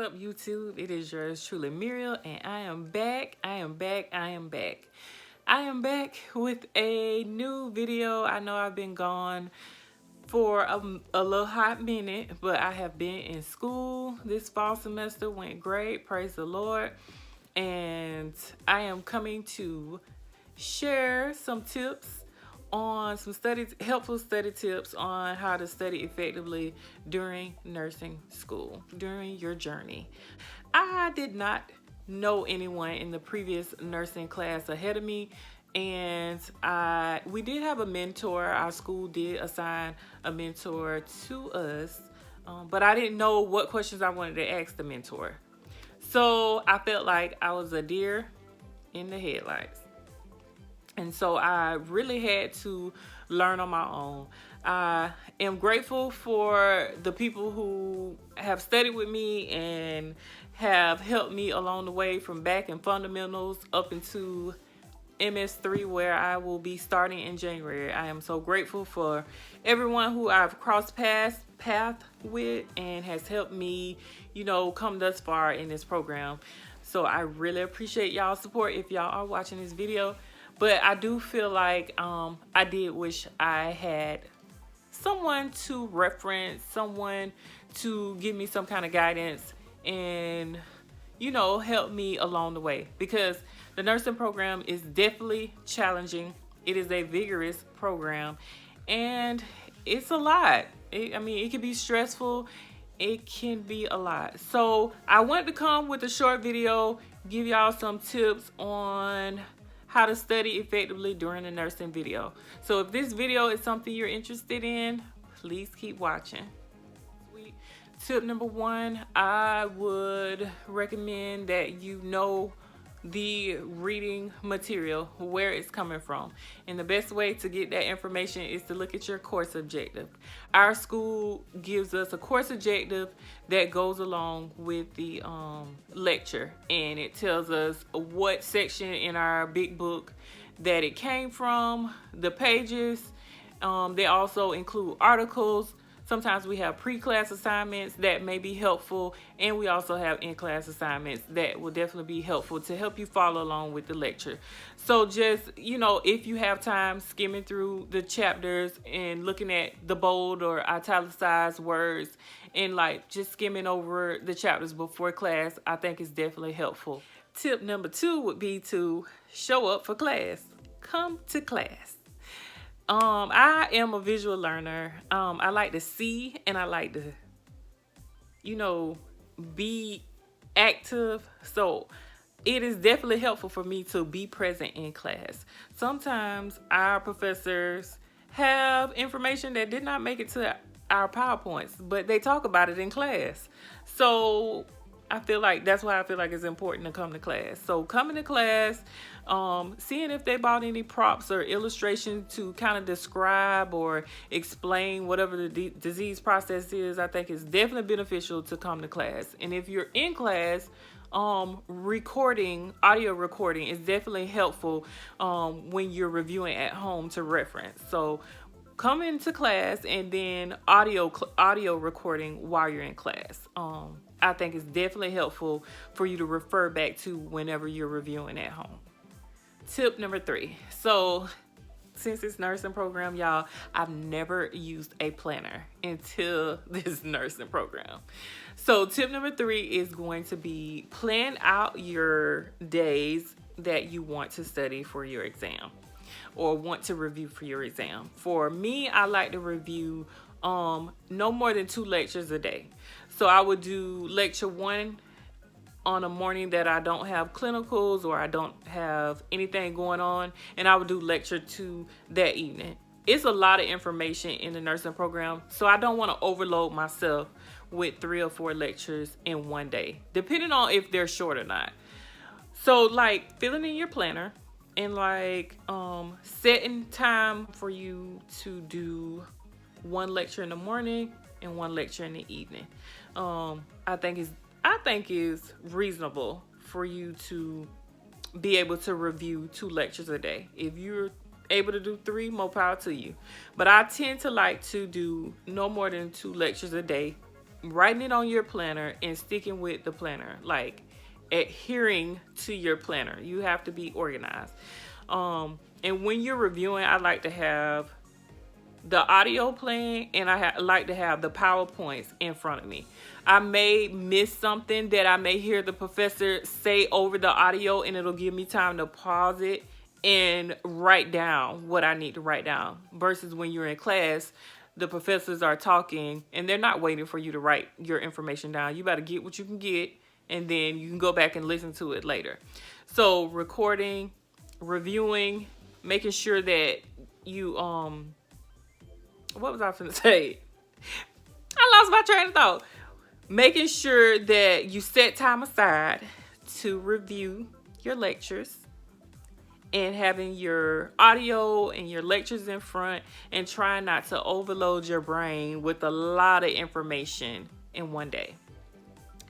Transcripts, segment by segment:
up, YouTube? It is yours truly, Muriel, and I am back. I am back with a new video. I know I've been gone for a little hot minute, but I have been in school. This fall semester went great, praise the Lord. And I am coming to share some tips on some helpful study tips on how to study effectively during nursing school, during your journey. I did not know anyone in the previous nursing class ahead of me, and we did have a mentor. Our school did assign a mentor to us, but I didn't know what questions I wanted to ask the mentor. So I felt like I was a deer in the headlights. And so I really had to learn on my own. I am grateful for the people who have studied with me and have helped me along the way from back in fundamentals up into MS3, where I will be starting in January. I am so grateful for everyone who I've crossed path with and has helped me, come thus far in this program. So I really appreciate y'all's support if y'all are watching this video. But I do feel like I did wish I had someone to reference, someone to give me some kind of guidance and, help me along the way. Because the nursing program is definitely challenging. It is a vigorous program. And it's a lot. It can be stressful. It can be a lot. So I wanted to come with a short video, give y'all some tips on how to study effectively during the nursing video. So if this video is something you're interested in, please keep watching. Tip number 1, I would recommend that you know the reading material, where it's coming from. And the best way to get that information is to look at your course objective. Our school gives us a course objective that goes along with the lecture, and it tells us what section in our big book that it came from, the pages. They also include articles. Sometimes we have pre-class assignments that may be helpful, and we also have in-class assignments that will definitely be helpful to help you follow along with the lecture. So just, if you have time skimming through the chapters and looking at the bold or italicized words and just skimming over the chapters before class, I think is definitely helpful. Tip number 2 would be to show up for class. Come to class. I am a visual learner. I like to see and I like to, be active. So it is definitely helpful for me to be present in class. Sometimes our professors have information that did not make it to our PowerPoints, but they talk about it in class. So that's why I feel like it's important to come to class. So coming to class, seeing if they bought any props or illustrations to kind of describe or explain whatever the disease process is, I think it's definitely beneficial to come to class. And if you're in class, audio recording is definitely helpful when you're reviewing at home to reference. So come into class and then audio recording while you're in class. I think it's definitely helpful for you to refer back to whenever you're reviewing at home. Tip number 3. So since it's nursing program, y'all, I've never used a planner until this nursing program. So tip number 3 is going to be plan out your days that you want to study for your exam or want to review for your exam. For me, I like to review no more than 2 lectures a day. So I would do lecture 1 on a morning that I don't have clinicals or I don't have anything going on, and I would do lecture 2 that evening. It's a lot of information in the nursing program, so I don't want to overload myself with 3 or 4 lectures in one day, depending on if they're short or not. So filling in your planner and setting time for you to do 1 lecture in the morning and 1 lecture in the evening. I think is reasonable for you to be able to review 2 lectures a day. If you're able to do 3, more power to you. But I tend to like to do no more than 2 lectures a day writing it on your planner and sticking with the planner, like adhering to your planner. You have to be organized. And when you're reviewing, I like to have the audio playing, and I like to have the PowerPoints in front of me. I may miss something that I may hear the professor say over the audio, and it'll give me time to pause it and write down what I need to write down. Versus when you're in class, the professors are talking and they're not waiting for you to write your information down. You better get what you can get, and then you can go back and listen to it later. So recording, reviewing, making sure that you what was I going to say? I lost my train of thought. Making sure that you set time aside to review your lectures, and having your audio and your lectures in front, and trying not to overload your brain with a lot of information in one day.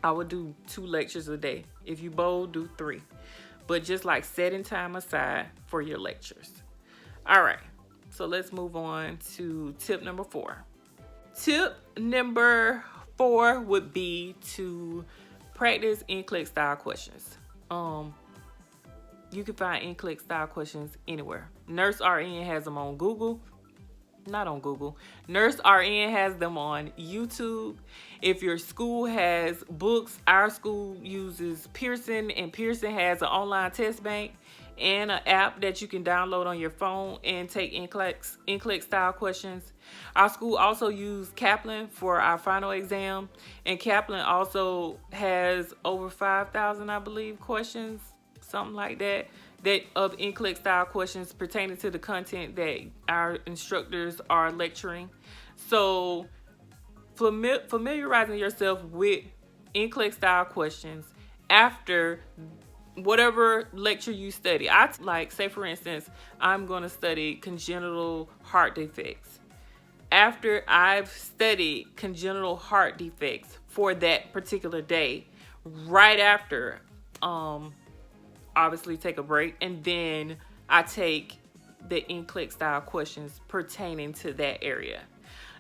I would do 2 lectures a day. If you bold, do 3. But just like setting time aside for your lectures. All right. So let's move on to tip number 4. Tip number 4 would be to practice in Clickstyle questions. You can find in Clickstyle questions anywhere. Nurse RN has them on Google. Not on Google. Nurse RN has them on YouTube. If your school has books, our school uses Pearson, and Pearson has an online test bank and an app that you can download on your phone and take NCLEX style questions. Our school also used Kaplan for our final exam, and Kaplan also has over 5,000, I believe, questions, something like that, of NCLEX style questions pertaining to the content that our instructors are lecturing. So familiarizing yourself with NCLEX style questions after whatever lecture you study. Say for instance, I'm going to study congenital heart defects. After I've studied congenital heart defects for that particular day, right after, obviously take a break, and then I take the NCLEX style questions pertaining to that area.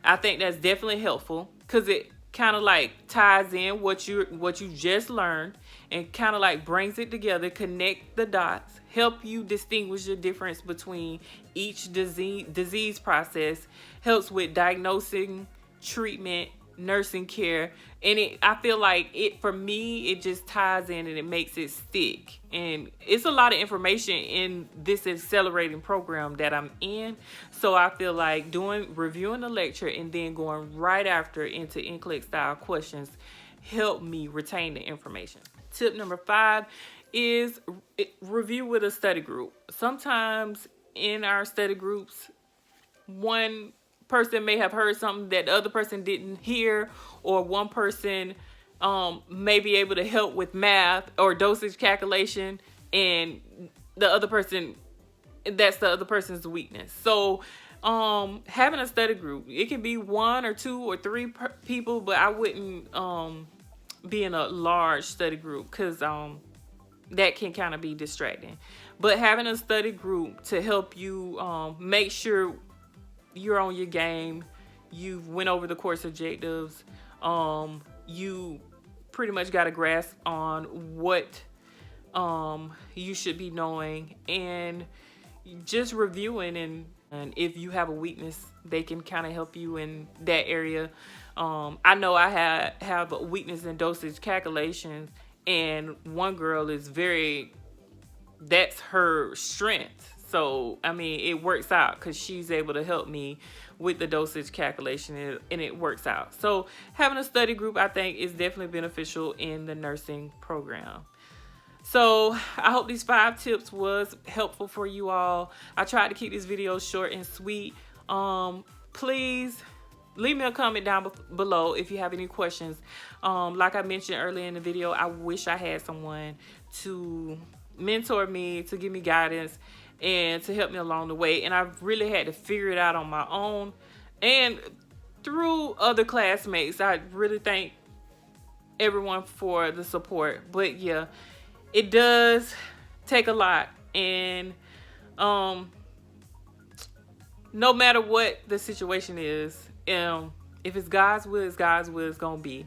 I think that's definitely helpful because it kind of like ties in what you just learned, and kind of like brings it together, connect the dots, help you distinguish the difference between each disease process, helps with diagnosing, treatment, nursing care. And I feel like for me, it just ties in and it makes it stick. And it's a lot of information in this accelerating program that I'm in. So I feel like reviewing the lecture and then going right after into NCLEX style questions help me retain the information. Tip number 5 is review with a study group. Sometimes in our study groups, one person may have heard something that the other person didn't hear, or one person may be able to help with math or dosage calculation, and the other person, that's the other person's weakness. So having a study group, it can be 1 or 2 or 3 people, but I wouldn't be in a large study group because that can kind of be distracting. But having a study group to help you make sure you're on your game, you've went over the course objectives, you pretty much got a grasp on what you should be knowing, and just reviewing, and if you have a weakness, they can kind of help you in that area. I know I have a weakness in dosage calculations, and one girl that's her strength. So, I mean, it works out because she's able to help me with the dosage calculation, and it works out. So having a study group, I think, is definitely beneficial in the nursing program. So I hope these 5 tips was helpful for you all. I tried to keep this video short and sweet. Please leave me a comment down below if you have any questions. Like I mentioned earlier in the video, I wish I had someone to mentor me, to give me guidance, and to help me along the way. And I've really had to figure it out on my own and through other classmates. I really thank everyone for the support. But yeah, it does take a lot. And no matter what the situation is, If it's God's will, it's God's will, it's gonna be.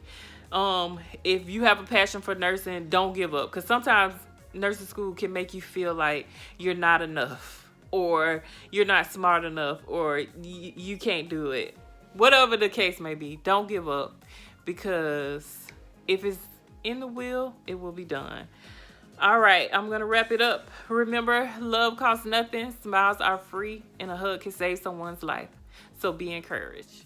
If you have a passion for nursing, don't give up. Because sometimes nursing school can make you feel like you're not enough, or you're not smart enough, or you can't do it. Whatever the case may be, don't give up. Because if it's in the will, it will be done. All right, I'm going to wrap it up. Remember, love costs nothing, smiles are free, and a hug can save someone's life. So be encouraged.